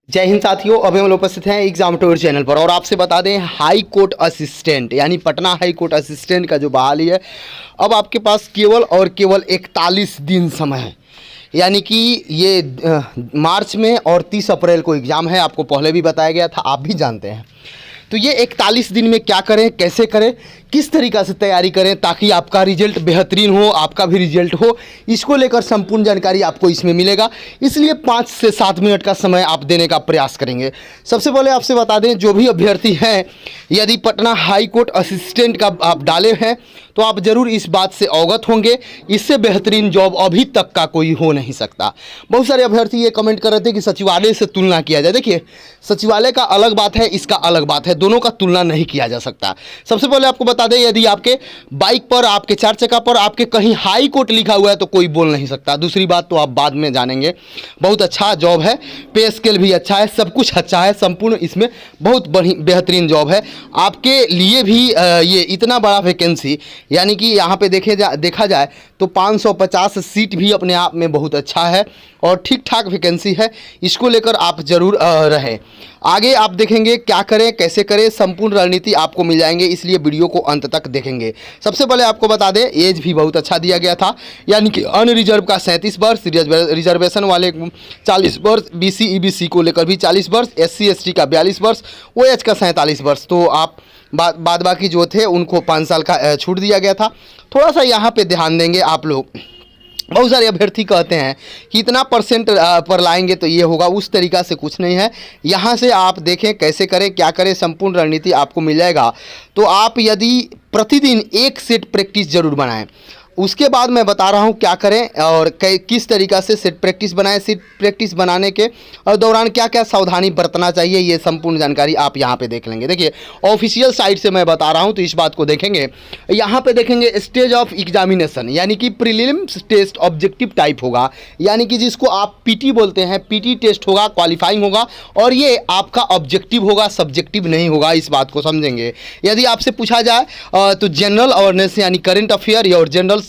जय हिंद साथियों, अभी हम लोग उपस्थित हैं एग्जाम टूर चैनल पर और आपसे बता दें हाई कोर्ट असिस्टेंट यानी पटना हाई कोर्ट असिस्टेंट का जो बहाली है अब आपके पास केवल और केवल 41 दिन समय है। यानी कि ये मार्च में और 30 अप्रैल को एग्ज़ाम है। आपको पहले भी बताया गया था, आप भी जानते हैं। तो ये 41 दिन में क्या करें, कैसे करें, किस तरीक़ा से तैयारी करें ताकि आपका रिजल्ट बेहतरीन हो, आपका भी रिजल्ट हो, इसको लेकर संपूर्ण जानकारी आपको इसमें मिलेगा। इसलिए 5 से 7 मिनट का समय आप देने का प्रयास करेंगे। सबसे पहले आपसे बता दें, जो भी अभ्यर्थी हैं, यदि पटना हाई कोर्ट असिस्टेंट का आप डाले हैं तो आप ज़रूर इस बात से अवगत होंगे, इससे बेहतरीन जॉब अभी तक का कोई हो नहीं सकता। बहुत सारे अभ्यर्थी ये कमेंट कर रहे थे कि सचिवालय से तुलना किया जाए। देखिए, सचिवालय का अलग बात है, इसका अलग बात है, दोनों का तुलना नहीं किया जा सकता। सबसे पहले आपको बता दें, यदि आपके बाइक पर, आपके 4 चक्का पर आपके कहीं हाई कोर्ट लिखा हुआ है तो कोई बोल नहीं सकता। दूसरी बात तो आप बाद में जानेंगे। बहुत अच्छा जॉब है, पे स्केल भी अच्छा है, सब कुछ अच्छा है, संपूर्ण इसमें बहुत बेहतरीन जॉब है। आपके लिए भी ये इतना बड़ा वैकेंसी, यानी कि यहाँ पे देखा जाए तो 550 सीट भी अपने आप में बहुत अच्छा है और ठीक ठाक वैकेंसी है। इसको लेकर आप ज़रूर रहें। आगे आप देखेंगे क्या करें, कैसे करें, संपूर्ण रणनीति आपको मिल जाएंगे, इसलिए वीडियो को अंत तक देखेंगे। सबसे पहले आपको बता दें, एज भी बहुत अच्छा दिया गया था, यानी कि अनरिजर्व का 37 वर्ष, रिजर्वेशन वाले 40 वर्ष, BC EBC को लेकर भी 40 वर्ष, SC ST का 42 वर्ष, OH का 47 वर्ष। तो आप बाद बाकी जो थे उनको 5 साल का छूट दिया गया था। थोड़ा सा यहाँ पे ध्यान देंगे आप लोग। बहुत सारे अभ्यर्थी कहते हैं कि इतना परसेंट पर लाएंगे तो ये होगा, उस तरीक़ा से कुछ नहीं है। यहाँ से आप देखें कैसे करें, क्या करें, संपूर्ण रणनीति आपको मिल जाएगा। तो आप यदि प्रतिदिन 1 सेट प्रैक्टिस ज़रूर बनाएं। उसके बाद मैं बता रहा हूँ क्या करें और किस तरीक़ा से सेट प्रैक्टिस बनाएं। सेट प्रैक्टिस बनाने के दौरान क्या क्या सावधानी बरतना चाहिए, ये संपूर्ण जानकारी आप यहाँ पे देख लेंगे। देखिए, ऑफिशियल साइट से मैं बता रहा हूँ तो इस बात को देखेंगे। यहाँ पे देखेंगे स्टेज ऑफ एग्जामिनेशन, यानी कि प्रीलिम्स टेस्ट ऑब्जेक्टिव टाइप होगा, यानी कि जिसको आप PT बोलते हैं। PT टेस्ट होगा, क्वालिफाइंग होगा और ये आपका ऑब्जेक्टिव होगा, सब्जेक्टिव नहीं होगा। इस बात को समझेंगे। यदि आपसे पूछा जाए तो जनरल अवेयरनेस यानी करंट अफेयर और जनरल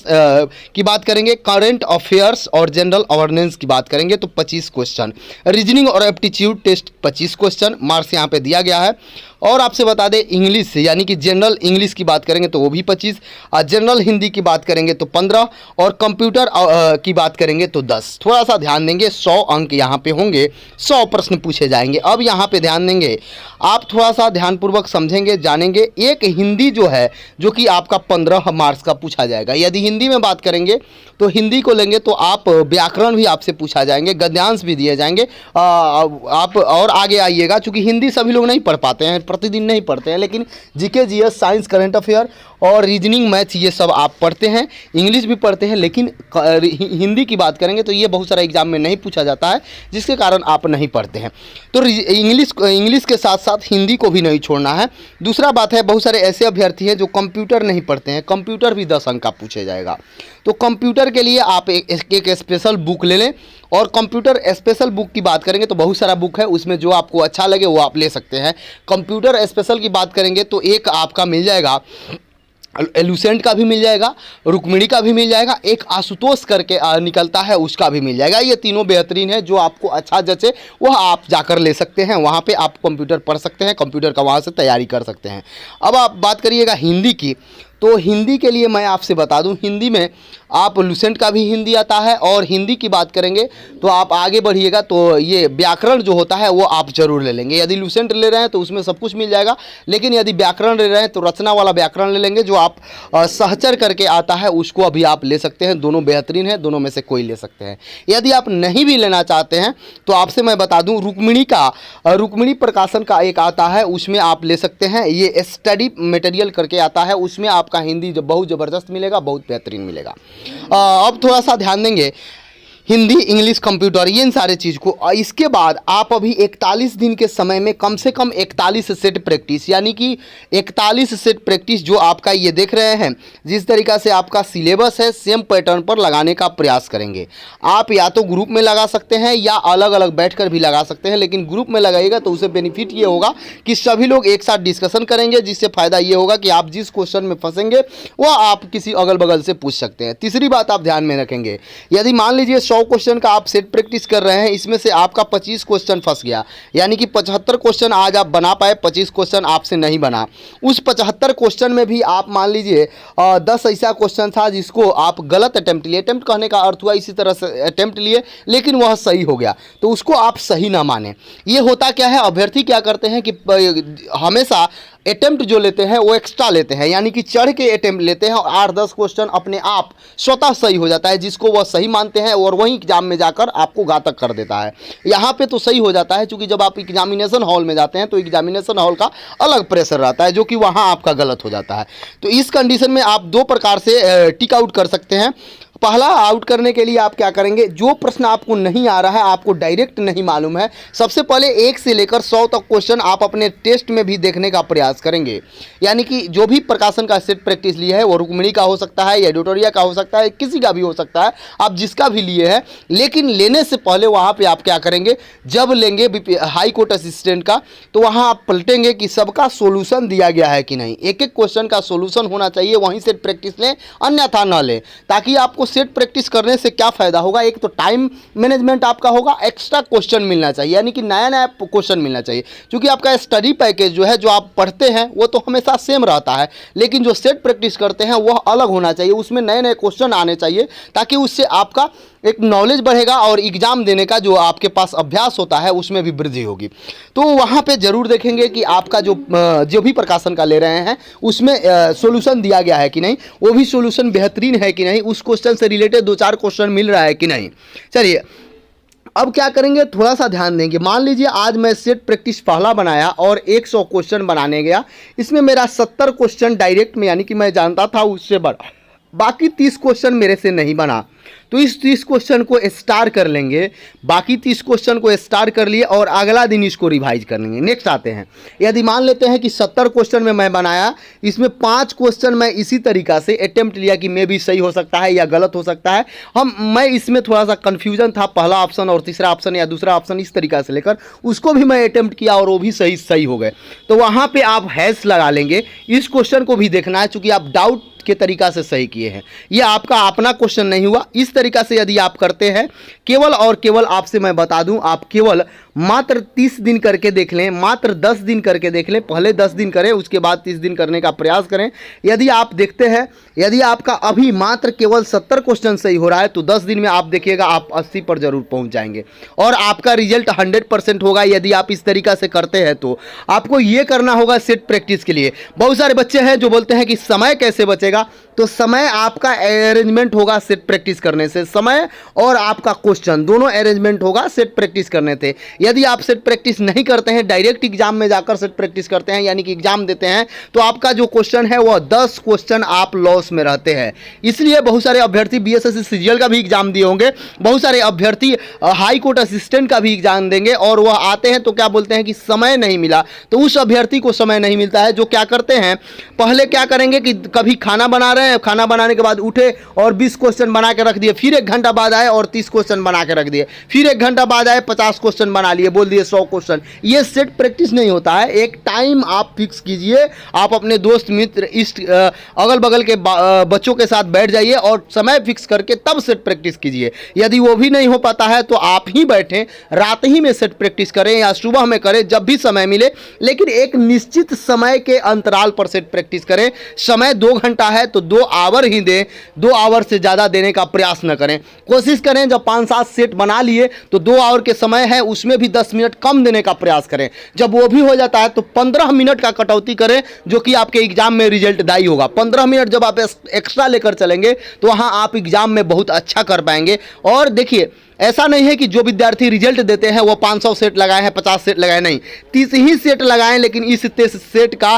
की बात करेंगे, करंट अफेयर्स और जनरल अवेयरनेस की बात करेंगे तो 25 क्वेश्चन। रीजनिंग और एप्टीट्यूड टेस्ट 25 क्वेश्चन मार्क्स यहाँ पे दिया गया है। और आपसे बता दें, इंग्लिश यानी कि जनरल इंग्लिश की बात करेंगे तो वो भी 25, जनरल हिंदी की बात करेंगे तो 15 और कंप्यूटर की बात करेंगे तो 10। थोड़ा सा ध्यान देंगे, 100 अंक यहाँ पे होंगे, 100 प्रश्न पूछे जाएंगे। अब यहाँ पे ध्यान देंगे, आप थोड़ा सा ध्यानपूर्वक समझेंगे, जानेंगे। एक हिंदी जो है, जो कि आपका 15 मार्क्स का पूछा जाएगा। यदि हिंदी में बात करेंगे तो हिंदी को लेंगे तो आप व्याकरण भी आपसे पूछा जाएंगे, गद्यांश भी दिए जाएंगे। आप और आगे आइएगा, चूँकि हिंदी सभी लोग नहीं पढ़ पाते हैं, प्रतिदिन नहीं पढ़ते हैं, लेकिन GK GS science current affair और रीजनिंग मैथ्स ये सब आप पढ़ते हैं, इंग्लिश भी पढ़ते हैं। लेकिन हिंदी की बात करेंगे तो ये बहुत सारा एग्जाम में नहीं पूछा जाता है, जिसके कारण आप नहीं पढ़ते हैं। तो इंग्लिश के साथ साथ हिंदी को भी नहीं छोड़ना है। दूसरा बात है, बहुत सारे ऐसे अभ्यर्थी हैं जो कंप्यूटर नहीं पढ़ते हैं, कंप्यूटर भी 10 अंक का पूछे जाएगा। तो कंप्यूटर के लिए आप एक स्पेशल बुक ले लें। और कंप्यूटर स्पेशल बुक की बात करेंगे तो बहुत सारा बुक है, उसमें जो आपको अच्छा लगे वो आप ले सकते हैं। कंप्यूटर स्पेशल की बात करेंगे तो एक आपका मिल जाएगा, लुसेंट का भी मिल जाएगा, रुक्मिणी का भी मिल जाएगा, एक आशुतोष करके निकलता है उसका भी मिल जाएगा। ये तीनों बेहतरीन है, जो आपको अच्छा जचे वह आप जाकर ले सकते हैं। वहाँ पे आप कंप्यूटर पढ़ सकते हैं, कंप्यूटर का वहाँ से तैयारी कर सकते हैं। अब आप बात करिएगा हिंदी की, तो हिंदी के लिए मैं आपसे बता दूं, हिंदी में आप लुसेंट का भी हिंदी आता है। और हिंदी की बात करेंगे तो आप आगे बढ़िएगा तो ये व्याकरण जो होता है वो आप जरूर ले लेंगे। यदि लुसेंट ले रहे हैं तो उसमें सब कुछ मिल जाएगा, लेकिन यदि व्याकरण ले रहे हैं तो रचना वाला व्याकरण ले लेंगे, जो आप सहचर करके आता है उसको अभी आप ले सकते हैं। दोनों बेहतरीन है, दोनों में से कोई ले सकते हैं। यदि आप नहीं भी लेना चाहते हैं तो आपसे मैं बता दूँ, रुक्मिणी प्रकाशन का एक आता है, उसमें आप ले सकते हैं। ये स्टडी मटेरियल करके आता है, उसमें आपका हिंदी जो बहुत ज़बरदस्त मिलेगा, बहुत बेहतरीन मिलेगा। अब थोड़ा सा ध्यान देंगे, हिंदी, इंग्लिश, कंप्यूटर, ये इन सारे चीज़ को। इसके बाद आप अभी 41 दिन के समय में कम से कम 41 सेट प्रैक्टिस, यानी कि 41 सेट प्रैक्टिस जो आपका ये देख रहे हैं, जिस तरीक़ा से आपका सिलेबस है, सेम पैटर्न पर लगाने का प्रयास करेंगे। आप या तो ग्रुप में लगा सकते हैं या अलग अलग बैठकर भी लगा सकते हैं, लेकिन ग्रुप में लगाइएगा तो उसे बेनिफिट ये होगा कि सभी लोग एक साथ डिस्कशन करेंगे, जिससे फ़ायदा ये होगा कि आप जिस क्वेश्चन में फंसेंगे वह आप किसी अगल बगल से पूछ सकते हैं। तीसरी बात आप ध्यान में रखेंगे, यदि मान लीजिए 100 100 क्वेश्चन का आप सेट प्रैक्टिस कर रहे हैं, इसमें से आपका 25 क्वेश्चन फंस गया, यानी कि 75 क्वेश्चन आज आप बना पाए, 25 क्वेश्चन आपसे नहीं बना। उस 75 क्वेश्चन में भी आप मान लीजिए 10 ऐसा क्वेश्चन था जिसको आप गलत अटैम्प्ट लिए, अटैम्प्ट कहने का अर्थ हुआ इसी तरह से अटैम्प्ट लिए लेकिन वह सही हो गया, तो उसको आप सही ना माने। ये होता क्या है, अभ्यर्थी क्या करते हैं कि हमेशा अटेम्प्ट जो लेते हैं वो एक्स्ट्रा लेते हैं, यानी कि चढ़ के अटेम्प्ट लेते हैं और 8-10 क्वेश्चन अपने आप स्वतः सही हो जाता है, जिसको वह सही मानते हैं और वहीं एग्जाम में जाकर आपको घातक कर देता है। यहाँ पे तो सही हो जाता है, क्योंकि जब आप एग्जामिनेशन हॉल में जाते हैं तो एग्जामिनेशन हॉल का अलग प्रेशर रहता है, जो कि वहाँ आपका गलत हो जाता है। तो इस कंडीशन में आप 2 प्रकार से टिक आउट कर सकते हैं। पहला आउट करने के लिए आप क्या करेंगे, जो प्रश्न आपको नहीं आ रहा है, आपको डायरेक्ट नहीं मालूम है, सबसे पहले 1 से लेकर 100 तक क्वेश्चन आप अपने टेस्ट में भी देखने का प्रयास करेंगे। यानी कि जो भी प्रकाशन का सेट प्रैक्टिस लिए है, वो रुक्मिणी का हो सकता है या एडिटोरिया का हो सकता है, किसी का भी हो सकता है, आप जिसका भी लिए हैं, लेकिन लेने से पहले वहाँ पर आप क्या करेंगे, जब लेंगे हाई कोर्ट असिस्टेंट का, तो वहाँ आप पलटेंगे कि सबका सोल्यूशन दिया गया है कि नहीं। एक एक क्वेश्चन का सोल्यूशन होना चाहिए, वहीं से प्रैक्टिस लें, अन्यथा न लें। ताकि आपको सेट प्रैक्टिस करने से क्या फ़ायदा होगा, एक तो टाइम मैनेजमेंट आपका होगा, एक्स्ट्रा क्वेश्चन मिलना चाहिए, यानी कि नया नया क्वेश्चन मिलना चाहिए। क्योंकि आपका स्टडी पैकेज जो है, जो आप पढ़ते हैं वो तो हमेशा सेम रहता है, लेकिन जो सेट प्रैक्टिस करते हैं वह अलग होना चाहिए, उसमें नए नए क्वेश्चन आने चाहिए, ताकि उससे आपका एक नॉलेज बढ़ेगा और एग्ज़ाम देने का जो आपके पास अभ्यास होता है उसमें भी वृद्धि होगी। तो वहाँ पे ज़रूर देखेंगे कि आपका जो भी प्रकाशन का ले रहे हैं उसमें सॉल्यूशन दिया गया है कि नहीं, वो भी सॉल्यूशन बेहतरीन है कि नहीं, उस क्वेश्चन से रिलेटेड 2-4 क्वेश्चन मिल रहा है कि नहीं। चलिए अब क्या करेंगे, थोड़ा सा ध्यान देंगे। मान लीजिए आज मैं सेट प्रैक्टिस पहला बनाया और 100 क्वेश्चन बनाने गया, इसमें मेरा 70 क्वेश्चन डायरेक्ट में, यानी कि मैं जानता था उससे बड़ा, बाकी 30 क्वेश्चन मेरे से नहीं बना। तो इस 30 क्वेश्चन को स्टार कर लेंगे, बाकी 30 क्वेश्चन को स्टार कर लिए और अगला दिन इसको रिवाइज कर लेंगे। नेक्स्ट आते हैं, यदि मान लेते हैं कि 70 क्वेश्चन में मैं बनाया, इसमें 5 क्वेश्चन मैं इसी तरीक़ा से अटेम्प्ट लिया कि मे भी सही हो सकता है या गलत हो सकता है। मैं इसमें थोड़ा सा कन्फ्यूजन था, पहला ऑप्शन और तीसरा ऑप्शन या दूसरा ऑप्शन इस तरीक़ा से लेकर उसको भी मैं अटेम्प्ट किया और वो भी सही हो गए। तो वहाँ पर आप हैश लगा लेंगे। इस क्वेश्चन को भी देखना है, चूँकि आप डाउट के तरीका से सही किए हैं, ये आपका अपना क्वेश्चन नहीं हुआ। इस तरीका से यदि आप करते हैं, केवल और केवल आपसे मैं बता दूं, आप केवल मात्र 30 दिन करके देख लें, मात्र 10 दिन करके देख लें, पहले 10 दिन करें, उसके बाद 30 दिन करने का प्रयास करें। यदि आप देखते हैं, यदि आपका अभी मात्र केवल 70 क्वेश्चन सही हो रहा है, तो 10 दिन में आप देखिएगा आप 80 पर जरूर पहुंच जाएंगे और आपका रिजल्ट 100% होगा। यदि आप इस तरीका से करते हैं तो आपको ये करना होगा सेट प्रैक्टिस के लिए। बहुत सारे बच्चे हैं जो बोलते हैं कि समय कैसे बचेगा, तो समय आपका अरेंजमेंट होगा सेट प्रैक्टिस करने से, समय और आपका क्वेश्चन दोनों अरेंजमेंट होगा सेट प्रैक्टिस करने से। यदि आप सेट प्रैक्टिस नहीं करते हैं, डायरेक्ट एग्जाम में जाकर सेट प्रैक्टिस करते हैं, यानी कि एग्जाम देते हैं, तो आपका जो क्वेश्चन है वह 10 क्वेश्चन आप लॉस में रहते हैं। इसलिए बहुत सारे अभ्यर्थी बीएसएससी सीजीएल का भी एग्जाम दिए होंगे, बहुत सारे अभ्यर्थी हाई कोर्ट असिस्टेंट का भी एग्जाम देंगे और वह आते हैं तो क्या बोलते हैं कि समय नहीं मिला। तो उस अभ्यर्थी को समय नहीं मिलता है, जो क्या करते हैं, पहले क्या करेंगे कि कभी खाना बना रहे हैं, खाना बनाने के बाद उठे और 20 क्वेश्चन बना के रख दिए, फिर 1 घंटा बाद आए और 30 क्वेश्चन बना के रख दिए, फिर 1 घंटा बाद आए 50 क्वेश्चन बना लिए, बोल दिए 100 क्वेश्चन। ये सेट प्रैक्टिस नहीं होता है। एक टाइम आप फिक्स कीजिए, आप अपने दोस्त मित्र इस अगल बगल के बच्चों के साथ बैठ जाइए और समय फिक्स करके तब सेट प्रैक्टिस कीजिए। यदि वो भी नहीं हो पाता है तो आप ही बैठें, रात ही में सेट प्रैक्टिस करें या सुबह में करें, जब भी समय मिले, लेकिन एक निश्चित समय के अंतराल पर सेट प्रैक्टिस करें। समय 2 घंटा है तो 2 आवर ही दें, 2 आवर से ज़्यादा देने का प्रयास न करें। कोशिश करें जब 5-7 सेट बना लिए तो 2 आवर के समय है उसमें भी 10 मिनट कम देने का प्रयास करें। जब वो भी हो जाता है तो 15 मिनट का कटौती करें, जो कि आपके एग्जाम में रिजल्ट दायी होगा। 15 मिनट जब आप एक्स्ट्रा लेकर चलेंगे तो वहाँ आप एग्जाम में बहुत अच्छा कर पाएंगे। और देखिए, ऐसा नहीं है कि जो विद्यार्थी रिजल्ट देते हैं वो 500 सेट लगाए हैं, 50 सेट लगाए, नहीं, 30 ही सेट लगाएं, लेकिन इस 30 सेट का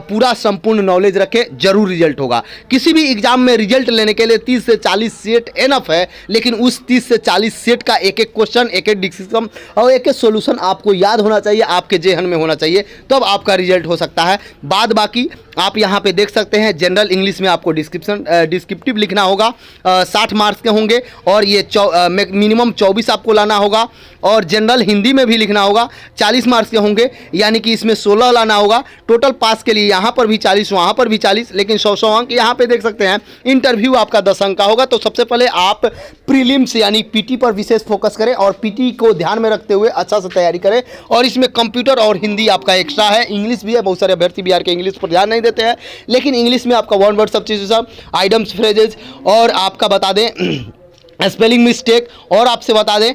पूरा संपूर्ण नॉलेज रखें, जरूर रिजल्ट होगा। किसी भी एग्जाम में रिजल्ट लेने के लिए 30 से 40 सेट एनफ है, लेकिन उस 30 से 40 सेट का एक एक क्वेश्चन, एक एक डिस्कशन और एक एक सोल्यूशन आपको याद होना चाहिए, आपके जेहन में होना चाहिए, तब आपका रिजल्ट हो सकता है। बाद बाकी आप यहाँ पे देख सकते हैं, जनरल इंग्लिश में आपको डिस्क्रिप्टिव लिखना होगा, 60 मार्क्स के होंगे और ये मिनिमम 24 आपको लाना होगा और जनरल हिंदी में भी लिखना होगा। 40 मार्क्स के होंगे, यानी कि इसमें 16 लाना होगा। टोटल पास के लिए यहाँ पर भी 40, वहाँ पर भी 40, लेकिन 100 अंक। यहाँ पे देख सकते हैं इंटरव्यू आपका 10 अंक का होगा। तो सबसे पहले आप प्रीलिम्स यानी पीटी पर विशेष फोकस करें और पीटी को ध्यान में रखते हुए अच्छा से तैयारी करें। और इसमें कंप्यूटर और हिंदी आपका एक्स्ट्रा है, इंग्लिश भी है। बहुत सारे अभ्यर्थी बिहार के इंग्लिश पर ध्यान नहीं देते हैं, लेकिन इंग्लिश में आपका one word substitution, items, phrases, और आपका बता दें स्पेलिंग मिस्टेक, और आपसे बता दें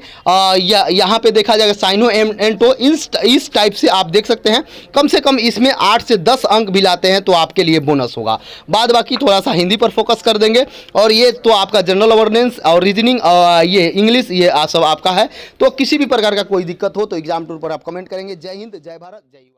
यहाँ पे देखा जाएगा साइनो एंटो। इस टाइप से आप देख सकते हैं। कम से कम इसमें 8 से 10 अंक भी लाते हैं तो आपके लिए बोनस होगा। बाद बाकी थोड़ा सा हिंदी पर फोकस कर देंगे। और ये तो आपका जनरल अवेयरनेस और रीजनिंग, ये इंग्लिश, ये सब आपका है। तो किसी भी प्रकार का कोई दिक्कत हो तो एग्जाम टूर पर आप कमेंट करेंगे। जय हिंद, जय भारत, जय युवा।